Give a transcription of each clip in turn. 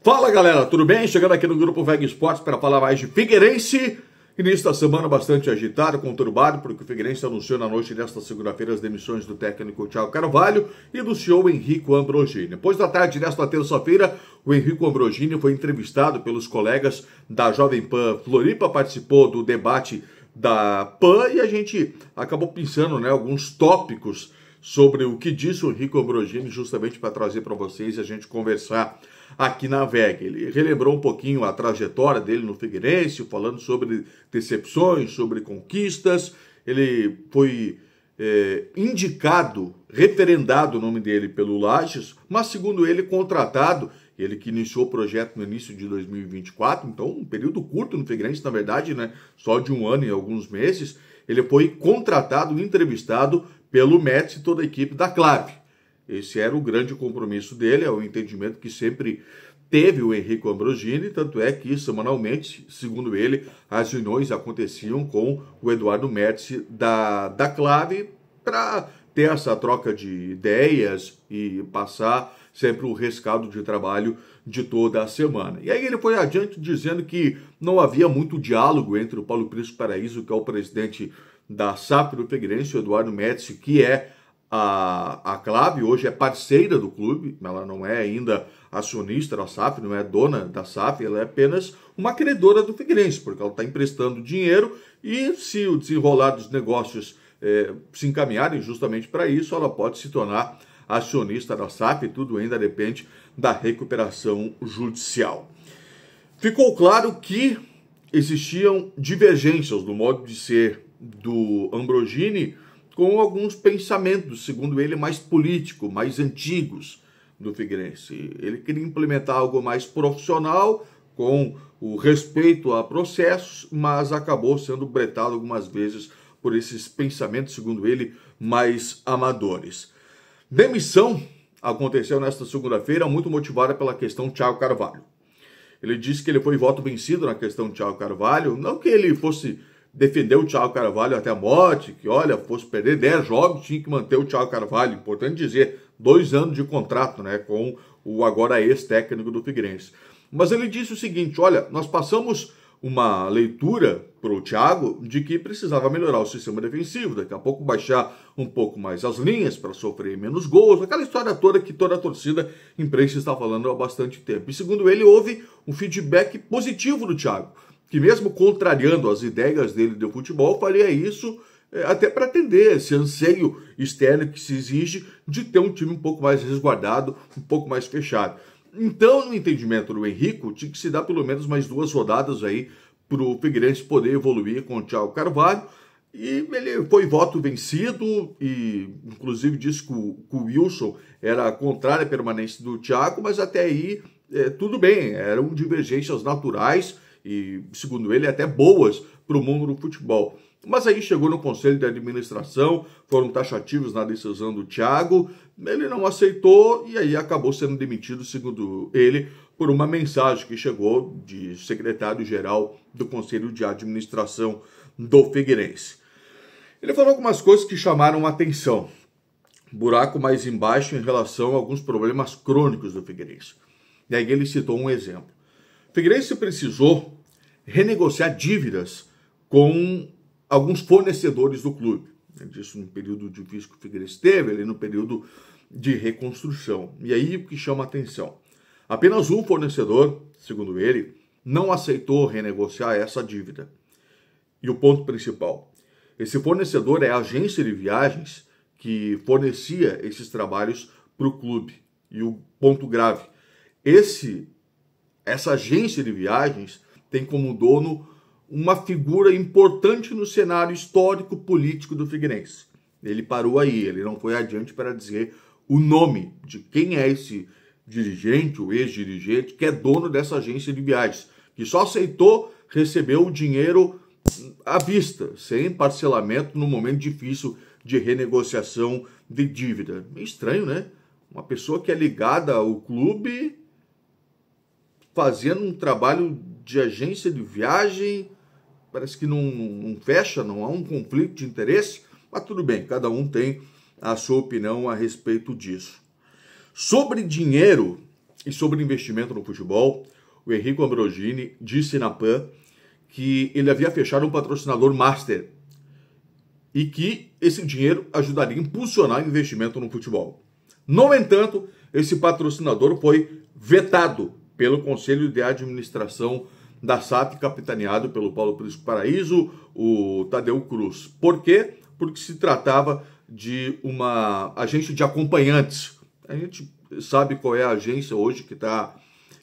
Fala galera, tudo bem? Chegando aqui no Grupo VEG Esportes para falar mais de Figueirense. Início da semana bastante agitado, conturbado, porque o Figueirense anunciou na noite desta segunda-feira as demissões do técnico Thiago Carvalho e do CEO Henrico Ambrogini. Depois da tarde desta terça-feira, o Henrico Ambrogini foi entrevistado pelos colegas da Jovem Pan Floripa, participou do debate da PAN e a gente acabou pensando, alguns tópicos sobre o que disse o Henrico Ambrogini, justamente para trazer para vocês e a gente conversar aqui na VEG. Ele relembrou um pouquinho a trajetória dele no Figueirense, falando sobre decepções, sobre conquistas. Ele foi indicado, referendado o nome dele pelo Lages, mas segundo ele, contratado, ele que iniciou o projeto no início de 2024, então um período curto no Figueirense, na verdade, só de um ano e alguns meses, ele foi contratado, entrevistado pelo Médici e toda a equipe da Clave. Esse era o grande compromisso dele, é o entendimento que sempre teve o Henrico Ambrogini, tanto é que semanalmente, segundo ele, as reuniões aconteciam com o Eduardo Médici da Clave para ter essa troca de ideias e passar sempre o rescaldo de trabalho de toda a semana. E aí ele foi adiante dizendo que não havia muito diálogo entre o Paulo Príncipe Paraíso, que é o presidente da SAF do Figueirense, o Eduardo Médici, que é a Clave, hoje é parceira do clube, ela não é ainda acionista da SAF, não é dona da SAF, ela é apenas uma credora do Figueirense, porque ela está emprestando dinheiro e se o desenrolar dos negócios se encaminharem justamente para isso, ela pode se tornar acionista da SAF e tudo ainda depende da recuperação judicial. Ficou claro que existiam divergências no modo de ser do Ambrogini com alguns pensamentos, segundo ele, mais políticos, mais antigos do Figueirense. Ele queria implementar algo mais profissional, com o respeito a processos, mas acabou sendo bretado algumas vezes por esses pensamentos, segundo ele, mais amadores. Demissão aconteceu nesta segunda-feira, muito motivada pela questão Thiago Carvalho. Ele disse que ele foi voto vencido na questão Thiago Carvalho, não que ele fosse defender o Thiago Carvalho até a morte, que olha, fosse perder 10 jogos, tinha que manter o Thiago Carvalho. Importante dizer, 2 anos de contrato, com o agora ex-técnico do Figueirense. Mas ele disse o seguinte, olha, nós passamos uma leitura para o Thiago de que precisava melhorar o sistema defensivo, daqui a pouco baixar um pouco mais as linhas para sofrer menos gols, aquela história toda que toda a torcida imprensa está falando há bastante tempo. E segundo ele, houve um feedback positivo do Thiago, que mesmo contrariando as ideias dele de futebol, faria isso até para atender esse anseio externo que se exige de ter um time um pouco mais resguardado, um pouco mais fechado. Então, no entendimento do Henrico, tinha que se dar pelo menos mais 2 rodadas aí para o Figueirense poder evoluir com o Thiago Carvalho. E ele foi voto vencido e, inclusive, disse que o Wilson era contrário à permanência do Thiago, mas até aí tudo bem, eram divergências naturais e, segundo ele, até boas para o mundo do futebol. Mas aí chegou no conselho de administração, foram taxativos na decisão do Thiago, ele não aceitou e aí acabou sendo demitido, segundo ele, por uma mensagem que chegou de secretário-geral do conselho de administração do Figueirense. Ele falou algumas coisas que chamaram a atenção. Buraco mais embaixo em relação a alguns problemas crônicos do Figueirense. E aí ele citou um exemplo. O Figueirense precisou renegociar dívidas com alguns fornecedores do clube. Ele disse no período difícil que o Figueirense teve, ali no período de reconstrução. E aí o que chama a atenção? Apenas um fornecedor, segundo ele, não aceitou renegociar essa dívida. E o ponto principal, esse fornecedor é a agência de viagens que fornecia esses trabalhos para o clube. E o ponto grave, essa agência de viagens tem como dono uma figura importante no cenário histórico-político do Figueirense. Ele parou aí, ele não foi adiante para dizer o nome de quem é esse dirigente, o ex-dirigente, que é dono dessa agência de viagens, que só aceitou receber o dinheiro à vista, sem parcelamento no momento difícil de renegociação de dívida. Meio estranho, né? Uma pessoa que é ligada ao clube fazendo um trabalho de agência de viagem, parece que não fecha, não há um conflito de interesse, mas tudo bem, cada um tem a sua opinião a respeito disso. Sobre dinheiro, e sobre investimento no futebol, o Henrico Ambrogini disse na PAN que ele havia fechado um patrocinador master e que esse dinheiro ajudaria a impulsionar o investimento no futebol. No entanto, esse patrocinador foi vetado pelo Conselho de Administração da SAF, capitaneado pelo Paulo Prisco Paraíso, o Tadeu Cruz. Por quê? Porque se tratava de uma agência de acompanhantes. A gente sabe qual é a agência hoje que está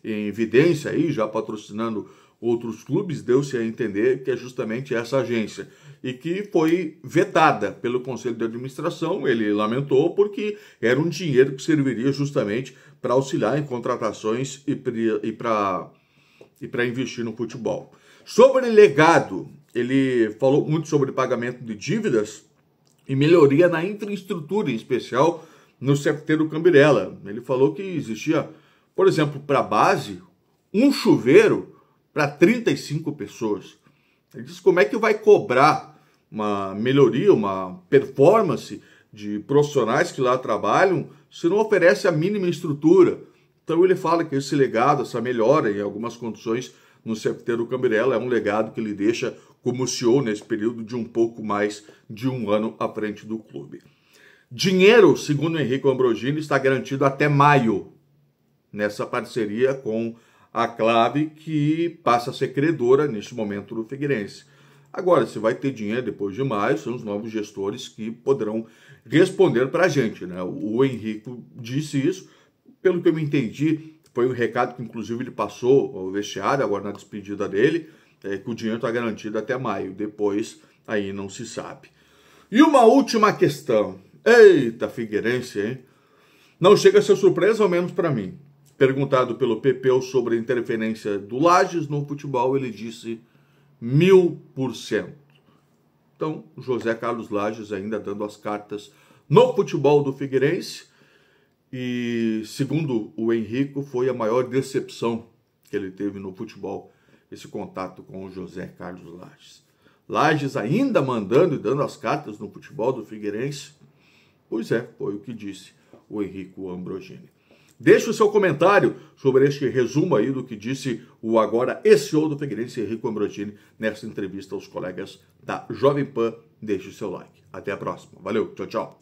em evidência aí, já patrocinando outros clubes, deu-se a entender que é justamente essa agência e que foi vetada pelo Conselho de Administração. Ele lamentou porque era um dinheiro que serviria justamente para auxiliar em contratações e para investir no futebol. Sobre legado, ele falou muito sobre pagamento de dívidas e melhoria na infraestrutura, em especial no CFT do Cambirela. Ele falou que existia, por exemplo, para a base, um chuveiro para 35 pessoas. Ele disse como é que vai cobrar uma melhoria, uma performance de profissionais que lá trabalham se não oferece a mínima estrutura. Então ele fala que esse legado, essa melhora em algumas condições no CFT do Cambirela é um legado que ele deixa como CEO nesse período de um pouco mais de um ano à frente do clube. Dinheiro, segundo o Henrico Ambrogini, está garantido até maio, nessa parceria com a Clave, que passa a ser credora neste momento do Figueirense. Agora, se vai ter dinheiro depois de maio, são os novos gestores que poderão responder para a gente, né? O Henrico disse isso, pelo que eu me entendi, foi um recado que inclusive ele passou ao vestiário, agora na despedida dele, que o dinheiro está garantido até maio, depois aí não se sabe. E uma última questão. Eita, Figueirense, hein? Não chega a ser surpresa, ao menos para mim. Perguntado pelo Pepeu sobre a interferência do Lages no futebol, ele disse 1000%. Então, José Carlos Lages ainda dando as cartas no futebol do Figueirense. E, segundo o Henrico, foi a maior decepção que ele teve no futebol, esse contato com o José Carlos Lages. Lages ainda mandando e dando as cartas no futebol do Figueirense. Pois é, foi o que disse o Henrico Ambrogini. Deixe o seu comentário sobre este resumo aí do que disse o agora ex-CEO do Figueirense, Henrico Ambrogini, nessa entrevista aos colegas da Jovem Pan. Deixe o seu like. Até a próxima. Valeu, tchau, tchau.